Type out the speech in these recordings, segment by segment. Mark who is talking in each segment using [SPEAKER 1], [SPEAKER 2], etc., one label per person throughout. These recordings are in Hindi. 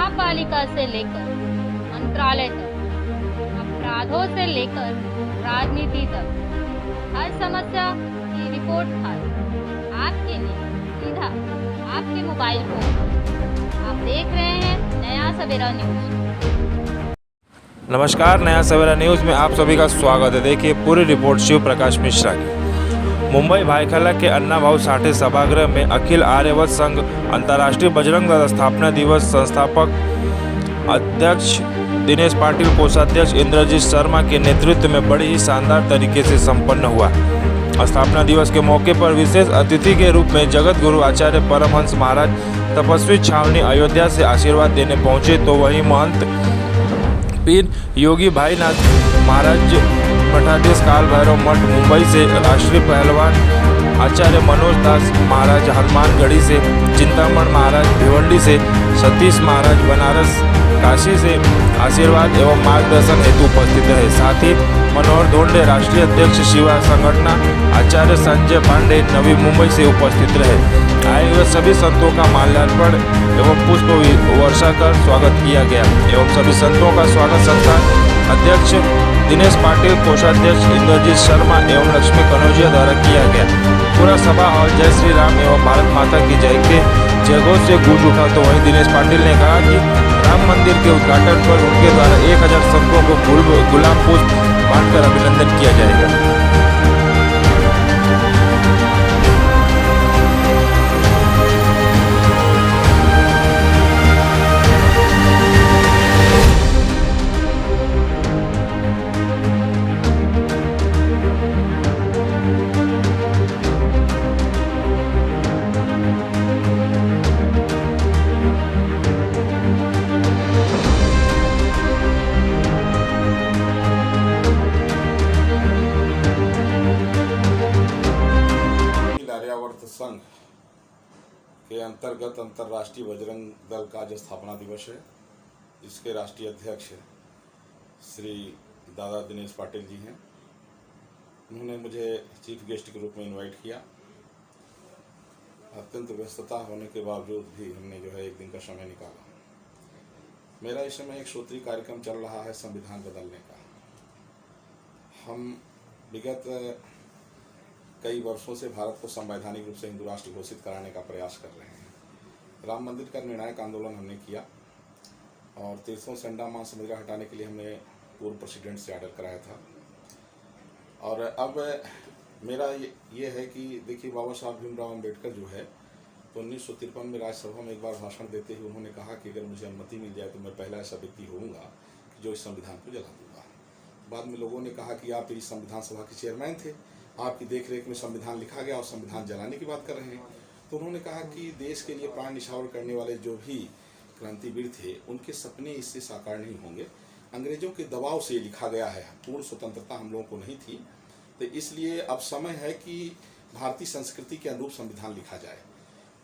[SPEAKER 1] महापालिका से लेकर मंत्रालय तक, अपराधों से लेकर राजनीति तक, हर समस्या की रिपोर्ट कार्ड आपके लिए सीधा आपके मोबाइल फोन। आप देख रहे हैं नया सवेरा न्यूज।
[SPEAKER 2] नमस्कार, नया सवेरा न्यूज़ में आप सभी का स्वागत है। देखिए पूरी रिपोर्ट शिव प्रकाश मिश्रा की। मुंबई भाईखला के अन्ना भाऊ साठे सभागृह में अखिल आर्यवत संघ अंतर्राष्ट्रीय बजरंग दल स्थापना दिवस संस्थापक अध्यक्ष दिनेश पाटिल, कोषाध्यक्ष इंद्रजीत शर्मा के नेतृत्व में बड़ी ही शानदार तरीके से संपन्न हुआ। स्थापना दिवस के मौके पर विशेष अतिथि के रूप में जगत गुरु आचार्य परमहंस महाराज तपस्वी छावनी अयोध्या से आशीर्वाद देने पहुंचे, तो वहीं महंत पीर योगी भाईनाथ महाराज मठाधीश काल भैरव मठ मुंबई से, राष्ट्रीय पहलवान आचार्य मनोज दास महाराज हनुमानगढ़ी से, चिंतामण महाराज भिवंडी से, सतीश महाराज बनारस काशी से आशीर्वाद एवं मार्गदर्शन हेतु उपस्थित रहे। साथ ही मनोहर धोंडे राष्ट्रीय अध्यक्ष शिवा संगठना आचार्य संजय पांडे नवी मुंबई से उपस्थित रहे। आए हुए सभी संतों का माल्यार्पण एवं पुष्प वर्षा कर स्वागत किया गया एवं सभी संतों का स्वागत सत्कार अध्यक्ष दिनेश पाटिल, कोषाध्यक्ष इंद्रजीत शर्मा एवं लक्ष्मी कनौजिया द्वारा किया गया। पूरा सभा हॉल जय श्री राम एवं भारत माता की जय के जयघोष से गूंज उठा। तो वहीं दिनेश पाटिल ने कहा कि राम मंदिर के उद्घाटन पर उनके द्वारा 1000 संतों को गुलाब पुष्प बांटकर अभिनंदन किया जाएगा।
[SPEAKER 3] संघ के अंतर्गत अंतर्राष्ट्रीय बजरंग दल का जो स्थापना दिवस है, इसके राष्ट्रीय अध्यक्ष श्री दादा दिनेश पाटिल जी हैं। उन्होंने मुझे चीफ गेस्ट के रूप में इनवाइट किया। अत्यंत व्यस्तता होने के बावजूद भी हमने जो है एक दिन का समय निकाला। मेरा इस समय एक सूत्री कार्यक्रम चल रहा है संविधान बदलने का। हम विगत कई वर्षों से भारत को संवैधानिक रूप से हिंदू राष्ट्र घोषित कराने का प्रयास कर रहे हैं। राम मंदिर का निर्णायक आंदोलन हमने किया और तीर्थों से अंडमान समुद्र हटाने के लिए हमने पूर्व प्रेसिडेंट से ऑर्डर कराया था। और अब मेरा ये है कि देखिए, बाबा साहब भीमराव अम्बेडकर जो है, तो 1953 में राज्यसभा में एक बार भाषण देते हुए उन्होंने कहा कि अगर मुझे अनुमति मिल जाए तो मैं पहला ऐसा व्यक्ति होऊंगा जो इस संविधान को जला दूंगा। बाद में लोगों ने कहा कि आप इस संविधान सभा के चेयरमैन थे, आपकी देखरेख में संविधान लिखा गया और संविधान जलाने की बात कर रहे हैं। तो उन्होंने कहा कि देश के लिए प्राण न्यौछावर करने वाले जो भी क्रांतिवीर थे, उनके सपने इससे साकार नहीं होंगे। अंग्रेजों के दबाव से लिखा गया है, पूर्ण स्वतंत्रता हम लोगों को नहीं थी। तो इसलिए अब समय है कि भारतीय संस्कृति के अनुरूप संविधान लिखा जाए।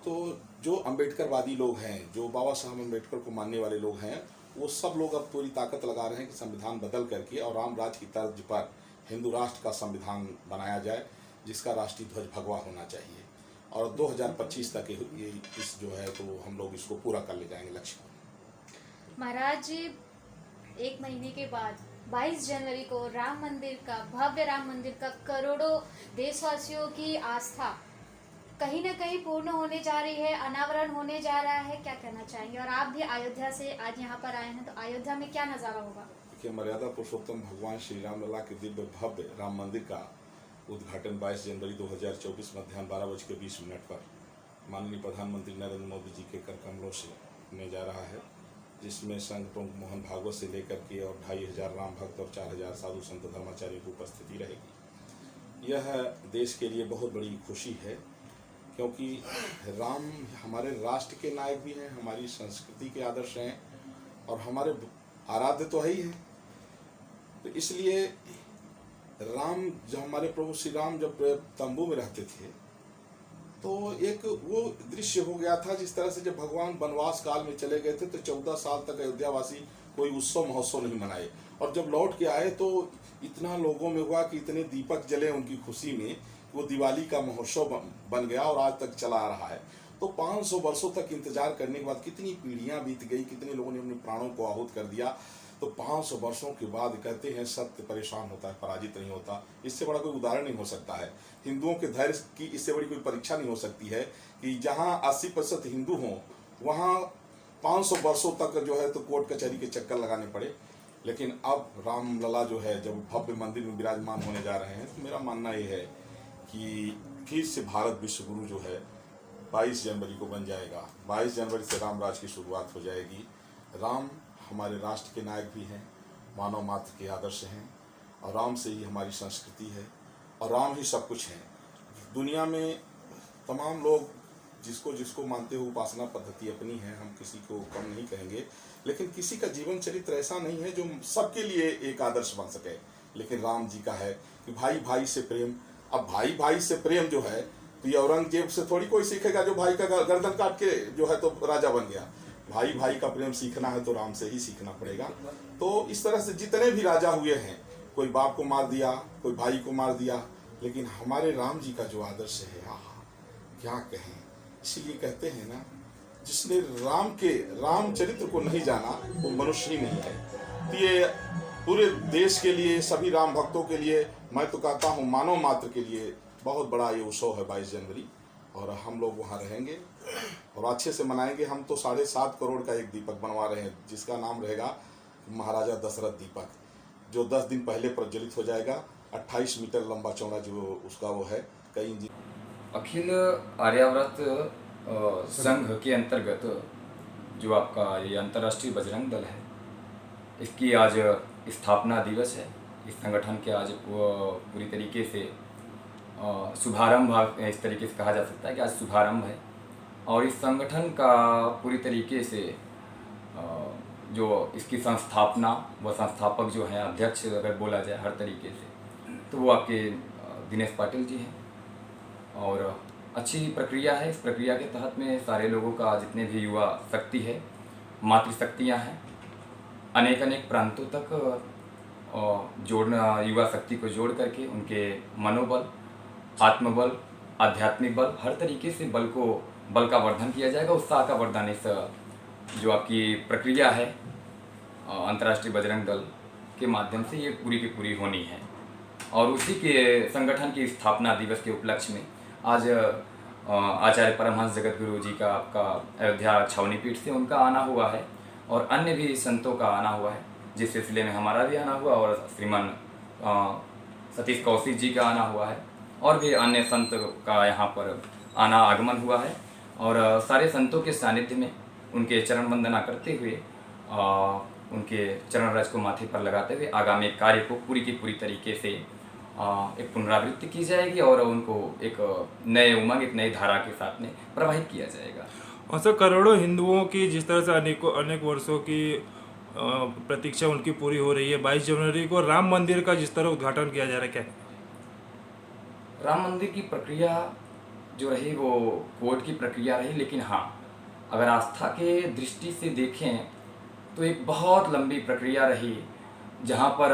[SPEAKER 3] तो जो अम्बेडकरवादी लोग हैं, जो बाबा साहब अम्बेडकर को मानने वाले लोग हैं, वो सब लोग अब पूरी ताकत लगा रहे हैं कि संविधान बदल करके और राम राज की तर्ज पर हिंदू राष्ट्र का संविधान बनाया जाए, जिसका राष्ट्रीय ध्वज भगवा होना चाहिए। और 2025 तक ये इस जो है तो हम लोग इसको पूरा कर ले जाएंगे लक्ष्य को।
[SPEAKER 4] महाराज, एक महीने के बाद 22 जनवरी को राम मंदिर का, भव्य राम मंदिर का करोड़ों देशवासियों की आस्था कहीं न कहीं पूर्ण होने जा रही है, अनावरण होने जा रहा है। क्या कहना चाहेंगे? और आप भी अयोध्या से आज यहाँ पर आए हैं, तो अयोध्या में क्या नज़ारा होगा?
[SPEAKER 3] कि मर्यादा पुरुषोत्तम भगवान श्री राम लला के दिव्य भव्य राम मंदिर का उद्घाटन 22 जनवरी 2024 मध्याह्न 12:20 पर माननीय प्रधानमंत्री नरेंद्र मोदी जी के कर कमलों से होने जा रहा है, जिसमें संघ प्रमुख मोहन भागवत से लेकर के और 2500 राम भक्त और 4000 साधु संत धर्माचार्यों की उपस्थिति रहेगी। यह देश के लिए बहुत बड़ी खुशी है, क्योंकि राम हमारे राष्ट्र के नायक भी हैं, हमारी संस्कृति के आदर्श हैं और हमारे आराध्य तो है ही है। तो इसलिए राम, जब हमारे प्रभु श्री राम जब तंबू में रहते थे, तो एक वो दृश्य हो गया था जिस तरह से जब भगवान वनवास काल में चले गए थे तो 14 साल तक अयोध्यावासी कोई उत्सव महोत्सव नहीं मनाए, और जब लौट के आए तो इतना लोगों में हुआ कि इतने दीपक जले उनकी खुशी में, वो दिवाली का महोत्सव बन गया और आज तक चला आ रहा है। तो 500 वर्षों तक इंतजार करने के बाद कितनी पीढ़ियां बीत गई, कितने लोगों ने अपने प्राणों को आहूत कर दिया, तो 500 वर्षों के बाद कहते हैं सत्य परेशान होता है, पराजित नहीं होता। इससे बड़ा कोई उदाहरण नहीं हो सकता है। हिंदुओं के धैर्य की इससे बड़ी कोई परीक्षा नहीं हो सकती है कि जहां 80% हिंदू हों वहां 500 वर्षों तक जो है तो कोर्ट कचहरी के चक्कर लगाने पड़े। लेकिन अब रामलला जो है जब भव्य मंदिर में विराजमान होने जा रहे हैं, तो मेरा मानना ये है कि फिर से भारत विश्व गुरु जो है 22 जनवरी को बन जाएगा। 22 जनवरी से राम राज की शुरुआत हो जाएगी। राम हमारे राष्ट्र के नायक भी हैं, मानव मात्र के आदर्श हैं, और राम से ही हमारी संस्कृति है, और राम ही सब कुछ है। दुनिया में तमाम लोग जिसको जिसको मानते हो उपासना पद्धति अपनी है, हम किसी को कम नहीं कहेंगे, लेकिन किसी का जीवन चरित्र ऐसा नहीं है जो सबके लिए एक आदर्श बन सके। लेकिन राम जी का है कि भाई भाई से प्रेम। अब भाई भाई से प्रेम जो है तो ये औरंगजेब से थोड़ी कोई सीखेगा जो भाई का गर्दन काट के जो है तो राजा बन गया। भाई भाई का प्रेम सीखना है तो राम से ही सीखना पड़ेगा। तो इस तरह से जितने भी राजा हुए हैं, कोई बाप को मार दिया, कोई भाई को मार दिया, लेकिन हमारे राम जी का जो आदर्श है, क्या कहें। इसीलिए कहते हैं ना, जिसने रामचरित्र को नहीं जाना वो मनुष्य ही नहीं है। तो ये पूरे देश के लिए, सभी राम भक्तों के लिए, मैं तो कहता हूँ मानव मात्र के लिए बहुत बड़ा ये उत्सव है 22 जनवरी, और हम लोग वहाँ रहेंगे और अच्छे से मनाएंगे। हम तो 7.5 करोड़ का एक दीपक बनवा रहे हैं जिसका नाम रहेगा महाराजा दशरथ दीपक, जो 10 दिन पहले प्रज्वलित हो जाएगा। 28 मीटर लंबा चौड़ा जो उसका वो है। कई
[SPEAKER 5] अखिल आर्यावर्त संघ के अंतर्गत जो आपका ये अंतर्राष्ट्रीय बजरंग दल है, इसकी आज स्थापना दिवस है। इस संगठन के आज पूरी तरीके से शुभारंभ इस तरीके से कहा जा सकता है कि आज शुभारंभ है। और इस संगठन का पूरी तरीके से जो इसकी संस्थापना व संस्थापक जो हैं, अध्यक्ष अगर बोला जाए हर तरीके से, तो वो आपके दिनेश पाटिल जी हैं। और अच्छी प्रक्रिया है। इस प्रक्रिया के तहत में सारे लोगों का, जितने भी युवा शक्ति है, मातृशक्तियाँ हैं, अनेक प्रांतों तक जोड़ना, युवा शक्ति को जोड़ करके उनके मनोबल, आत्मबल, आध्यात्मिक बल, हर तरीके से बल का वर्धन किया जाएगा। उत्साह का वर्धन इस जो आपकी प्रक्रिया है अंतर्राष्ट्रीय बजरंग दल के माध्यम से ये पूरी की पूरी होनी है। और उसी के संगठन की स्थापना दिवस के उपलक्ष्य में आज आचार्य परमहंस जगतगुरु जी का आपका अयोध्या छावनी पीठ से उनका आना हुआ है, और अन्य भी संतों का आना हुआ है, जिस सिलसिले में हमारा भी आना हुआ, और श्रीमान सतीश कौशिक जी का आना हुआ है, और भी अन्य संत का यहाँ पर आगमन हुआ है। और सारे संतों के सानिध्य में उनके चरण वंदना करते हुए, उनके चरण रज को माथे पर लगाते हुए आगामी कार्य को पूरी की पूरी तरीके से एक पुनरावृत्ति की जाएगी, और उनको एक नए उमंग, एक नई धारा के साथ में प्रवाहित किया जाएगा।
[SPEAKER 2] और सर, करोड़ों हिंदुओं की जिस तरह से अनेक वर्षों की प्रतीक्षा उनकी पूरी हो रही है, 22 जनवरी को राम मंदिर का जिस तरह उद्घाटन किया जा रहा है, क्या
[SPEAKER 5] राम मंदिर की प्रक्रिया जो रही वो कोर्ट की प्रक्रिया रही, लेकिन हाँ, अगर आस्था के दृष्टि से देखें तो एक बहुत लंबी प्रक्रिया रही, जहाँ पर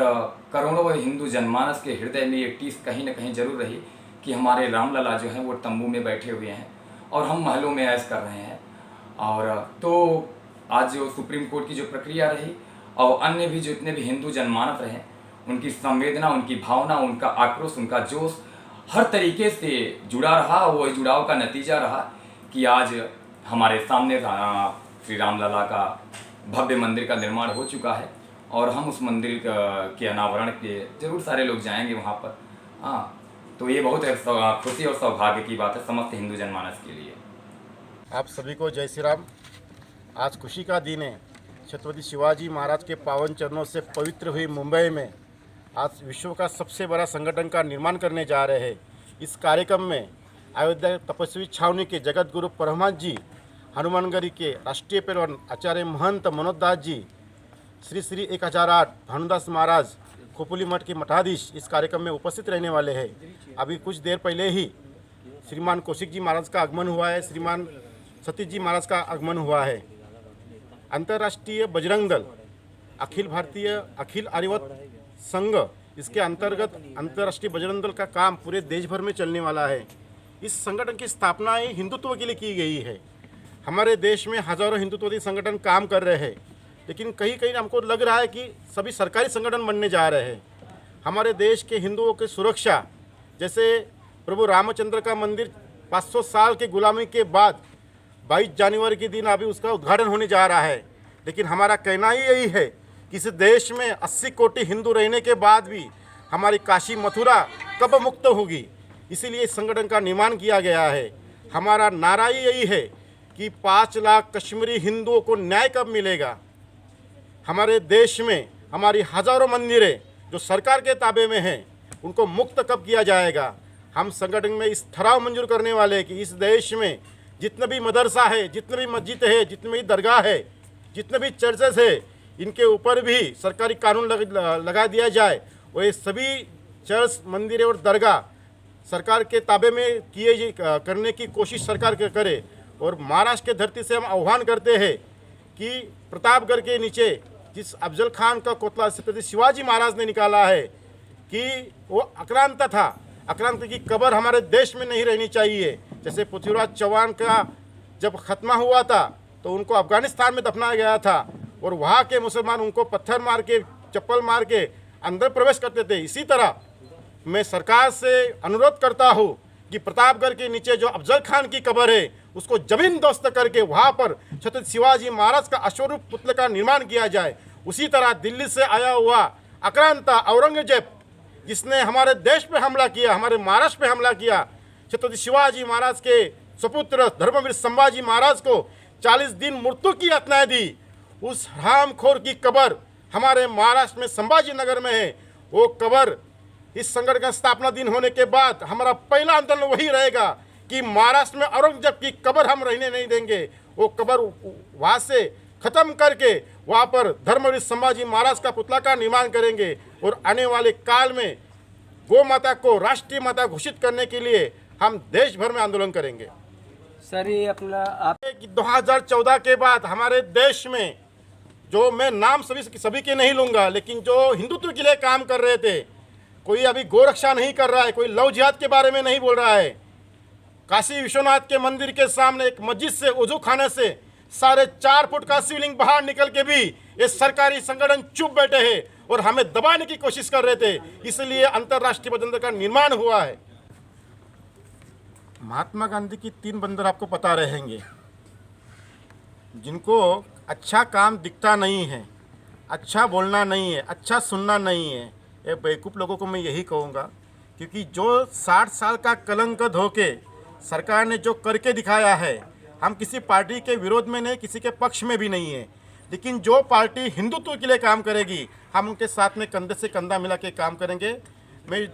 [SPEAKER 5] करोड़ों हिंदू जनमानस के हृदय में एक टीस कहीं न कहीं जरूर रही कि हमारे रामलला जो हैं वो तंबू में बैठे हुए हैं और हम महलों में ऐश कर रहे हैं। और तो आज जो सुप्रीम कोर्ट की जो प्रक्रिया रही, और अन्य भी जितने भी हिंदू जनमानस रहे, उनकी संवेदना, उनकी भावना, उनका आक्रोश, उनका जोश हर तरीके से जुड़ा रहा। वो जुड़ाव का नतीजा रहा कि आज हमारे सामने श्री रामलला का भव्य मंदिर का निर्माण हो चुका है, और हम उस मंदिर के अनावरण के जरूर सारे लोग जाएंगे वहाँ पर। हाँ, तो ये बहुत खुशी और सौभाग्य की बात है समस्त हिंदू जनमानस के लिए।
[SPEAKER 6] आप सभी को जय श्री राम। आज खुशी का दिन है। छत्रपति शिवाजी महाराज के पावन चरणों से पवित्र हुई मुंबई में आज विश्व का सबसे बड़ा संगठन का निर्माण करने जा रहे हैं। इस कार्यक्रम में अयोध्या तपस्वी छावनी के जगत गुरु परमहंस जी, हनुमानगढ़ी के राष्ट्रीय पैरवन आचार्य महंत मनोज दास जी, श्री श्री 1008 भानुदास महाराज खोपोली मठ के मठाधीश इस कार्यक्रम में उपस्थित रहने वाले हैं। अभी कुछ देर पहले ही श्रीमान कौशिक जी महाराज का आगमन हुआ है, श्रीमान सतीश जी महाराज का आगमन हुआ है। अंतर्राष्ट्रीय बजरंग दल, अखिल भारतीय अखिल आर्यवत संघ, इसके अंतर्गत अंतर्राष्ट्रीय बजरंग दल का काम पूरे देश भर में चलने वाला है। इस संगठन की स्थापना ही हिंदुत्व के लिए की गई है। हमारे देश में हज़ारों हिंदुत्ववादी संगठन काम कर रहे हैं, लेकिन कहीं कहीं हमको लग रहा है कि सभी सरकारी संगठन बनने जा रहे हैं। हमारे देश के हिंदुओं की सुरक्षा, जैसे प्रभु रामचंद्र का मंदिर 500 साल की गुलामी के बाद 22 जनवरी के दिन अभी उसका उद्घाटन होने जा रहा है। लेकिन हमारा कहना ही यही है कि इस देश में 80 कोटि हिंदू रहने के बाद भी हमारी काशी मथुरा कब मुक्त होगी, इसीलिए इस संगठन का निर्माण किया गया है। हमारा नारा ही यही है कि 5 लाख कश्मीरी हिंदुओं को न्याय कब मिलेगा। हमारे देश में हमारी हज़ारों मंदिरें जो सरकार के ताबे में हैं, उनको मुक्त कब किया जाएगा। हम संगठन में इस ठराव मंजूर करने वाले हैं कि इस देश में जितने भी मदरसा है, जितने भी मस्जिद है, जितने भी दरगाह है, जितने भी चर्चेस है, इनके ऊपर भी सरकारी कानून लगा दिया जाए और ये सभी चर्च, मंदिर और दरगाह सरकार के ताबे में करने की कोशिश सरकार करे। और महाराष्ट्र के धरती से हम आह्वान करते हैं कि प्रतापगढ़ के नीचे जिस अफजल खान का कोतला छत्रपति शिवाजी महाराज ने निकाला है कि वो आक्रांत था, आक्रांत की कब्र हमारे देश में नहीं रहनी चाहिए। जैसे पृथ्वीराज चौहान का जब खत्मा हुआ था तो उनको अफगानिस्तान में दफनाया गया था और वहाँ के मुसलमान उनको पत्थर मार के, चप्पल मार के अंदर प्रवेश करते थे। इसी तरह मैं सरकार से अनुरोध करता हूँ कि प्रतापगढ़ के नीचे जो अफजल खान की कब्र है उसको जमींदोस्त करके वहाँ पर छत्रपति शिवाजी महाराज का अश्वरूप पुतले का निर्माण किया जाए। उसी तरह दिल्ली से आया हुआ आक्रांता औरंगजेब, जिसने हमारे देश पे हमला किया, हमारे महाराष्ट्र पे हमला किया, छत्रपति शिवाजी महाराज के सुपुत्र धर्मवीर संभाजी महाराज को 40 दिन मृत्यु की यातनाएं दी, उस हरामखोर की कब्र हमारे महाराष्ट्र में संभाजी नगर में है। वो कब्र इस संगठन का स्थापना दिन होने के बाद हमारा पहला आंदोलन वही रहेगा कि महाराष्ट्र में औरंगजेब की कब्र हम रहने नहीं देंगे। वो कब्र वहाँ से खत्म करके वहाँ पर धर्मवीर संभाजी महाराज का पुतला का निर्माण करेंगे और आने वाले काल में गौ माता को राष्ट्रीय माता घोषित करने के लिए हम देश भर में आंदोलन करेंगे।
[SPEAKER 7] सर ये अपना आप
[SPEAKER 6] 2014 के बाद हमारे देश में, जो मैं नाम सभी के नहीं लूँगा, लेकिन जो हिंदुत्व के लिए काम कर रहे थे, कोई अभी गोरक्षा नहीं कर रहा है, कोई लव जिहाद के बारे में नहीं बोल रहा है। काशी विश्वनाथ के मंदिर के सामने एक मस्जिद से, वजू खाने से 4.5 फुट का शिवलिंग बाहर निकल के भी ये सरकारी संगठन चुप बैठे हैं और हमें दबाने की कोशिश कर रहे थे। इसलिए अंतर्राष्ट्रीय बंदर का निर्माण हुआ है। महात्मा गांधी की 3 बंदर आपको पता रहेंगे, जिनको अच्छा काम दिखता नहीं है, अच्छा बोलना नहीं है, अच्छा सुनना नहीं है। ये बेवकूफ़ लोगों को मैं यही कहूँगा, क्योंकि जो 60 साल का कलंक धो के सरकार ने जो करके दिखाया है, हम किसी पार्टी के विरोध में नहीं, किसी के पक्ष में भी नहीं है, लेकिन जो पार्टी हिंदुत्व के लिए काम करेगी हम उनके साथ में कंधे से कंधा मिला के काम करेंगे। मैं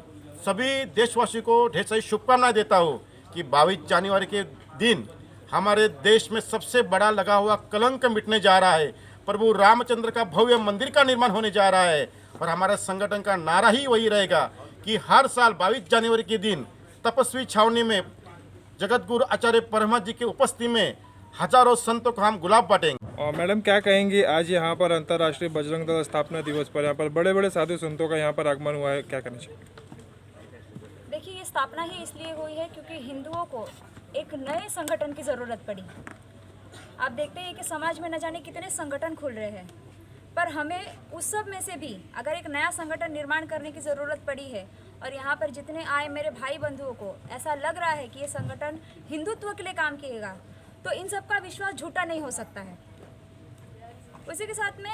[SPEAKER 6] सभी देशवासियों को ढेर सारी शुभकामनाएं देता हूँ कि 22 जनवरी के दिन हमारे देश में सबसे बड़ा लगा हुआ कलंक मिटने जा रहा है। प्रभु रामचंद्र का भव्य मंदिर का निर्माण होने जा रहा है और हमारे संगठन का नारा ही वही रहेगा कि हर साल 22 जनवरी के दिन तपस्वी छावनी में जगत गुरु आचार्य परमहंस जी की उपस्थिति में हजारों संतों को हम गुलाब बांटेंगे।
[SPEAKER 2] और मैडम क्या कहेंगी, आज यहाँ पर अंतर्राष्ट्रीय बजरंग दल स्थापना दिवस पर यहाँ पर बड़े बड़े साधु संतों का यहाँ पर आगमन हुआ है, क्या करना चाहिए?
[SPEAKER 8] देखिए, ये स्थापना ही इसलिए हुई है क्योंकि हिंदुओं को एक नए संगठन की ज़रूरत पड़ी। आप देखते हैं कि समाज में न जाने कितने संगठन खुल रहे हैं, पर हमें उस सब में से भी अगर एक नया संगठन निर्माण करने की ज़रूरत पड़ी है और यहाँ पर जितने आए मेरे भाई बंधुओं को ऐसा लग रहा है कि ये संगठन हिंदुत्व के लिए काम किएगा, तो इन सब का विश्वास झूठा नहीं हो सकता है। उसी के साथ में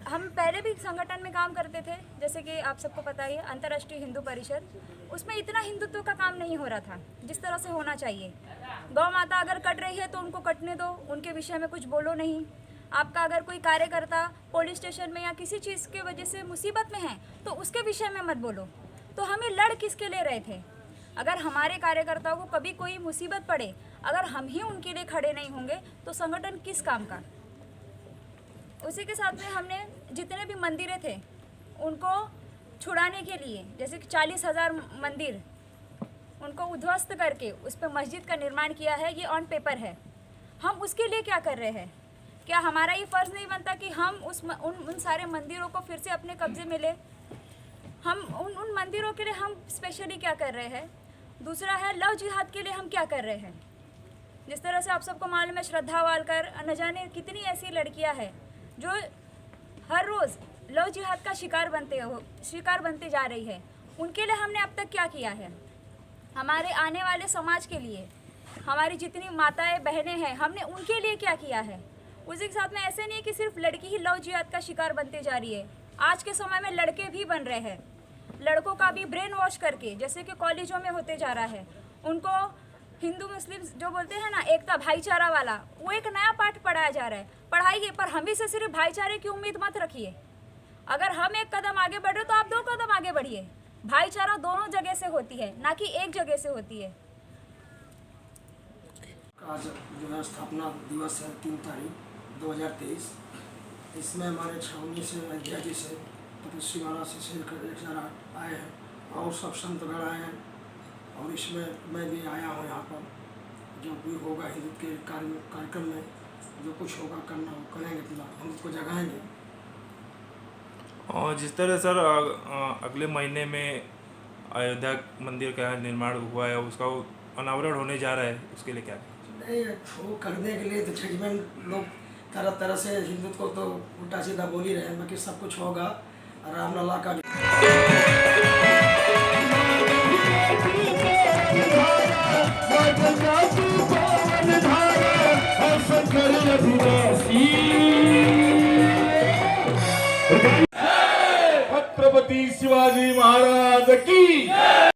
[SPEAKER 8] हम पहले भी संगठन में काम करते थे, जैसे कि आप सबको पता ही है अंतर्राष्ट्रीय हिंदू परिषद, उसमें इतना हिंदुत्व का काम नहीं हो रहा था जिस तरह से होना चाहिए। गौ माता अगर कट रही है तो उनको कटने दो, उनके विषय में कुछ बोलो नहीं। आपका अगर कोई कार्यकर्ता पुलिस स्टेशन में या किसी चीज़ की वजह से मुसीबत में है तो उसके विषय में मत बोलो। तो हमें लड़ किसके ले रहे थे? अगर हमारे कार्यकर्ताओं को कभी कोई मुसीबत पड़े, अगर हम ही उनके लिए खड़े नहीं होंगे तो संगठन किस काम का? उसी के साथ में हमने जितने भी मंदिरें थे उनको छुड़ाने के लिए, जैसे कि 40,000 मंदिर उनको उध्वस्त करके उस पर मस्जिद का निर्माण किया है। ये ऑन पेपर है। हम उसके लिए क्या कर रहे हैं? क्या हमारा ये फ़र्ज़ नहीं बनता कि हम उन सारे मंदिरों को फिर से अपने कब्जे में ले? हम उन मंदिरों के लिए हम स्पेशली क्या कर रहे हैं? दूसरा है लव जिहाद के लिए हम क्या कर रहे हैं। जिस तरह से आप सबको मालूम है, श्रद्धा वालकर न जाने कितनी ऐसी लड़कियां हैं जो हर रोज़ लव जिहाद का शिकार बनते जा रही है। उनके लिए हमने अब तक क्या किया है? हमारे आने वाले समाज के लिए, हमारी जितनी माताएं बहनें हैं, हमने उनके लिए क्या किया है? उसी के साथ में ऐसे नहीं है कि सिर्फ लड़की ही लव जिहाद का शिकार बनते जा रही है। आज के समय में लड़के भी बन रहे हैं, लड़कों का भी ब्रेन वॉश करके, जैसे कि कॉलेजों में होते जा रहा है, उनको हिंदू मुस्लिम जो बोलते हैं ना, एकता भाईचारा वाला, वो एक नया पाठ पढ़ाया जा रहा है। पढ़ाइए, पर हम ही से सिर्फ भाईचारे की उम्मीद मत रखिए। अगर हम एक कदम आगे बढ़ रहे तो आप 2 कदम आगे बढ़िए। भाईचारा दोनों जगह से होती है, ना कि एक जगह से होती है।
[SPEAKER 9] आज जो है स्थापना दिवस है 3 तारीख 2023। इसमें हमारे छावनी से, अयोध्या जी से, तपस्वी महाराज से शेरकर 1008 आए हैं और सब संतगण आए हैं। और इसमें मैं भी आया हूँ यहाँ पर। जो भी होगा हिंदू के कार्यक्रम में जो कुछ होगा करना वो करेंगे, पूरा हम उसको जगाएंगे।
[SPEAKER 2] और जिस तरह सर अगले महीने में अयोध्या मंदिर का निर्माण हुआ है, उसका अनावरण होने जा रहा है, उसके लिए क्या?
[SPEAKER 9] नहीं, वो करने के लिए तो जजमेंट लोग तरह तरह से हिंदुत्व को तो उल्टा सीधा बोल ही रहे हैं, बाकी सब कुछ होगा। रामलला का
[SPEAKER 10] छत्रपति शिवाजी महाराज की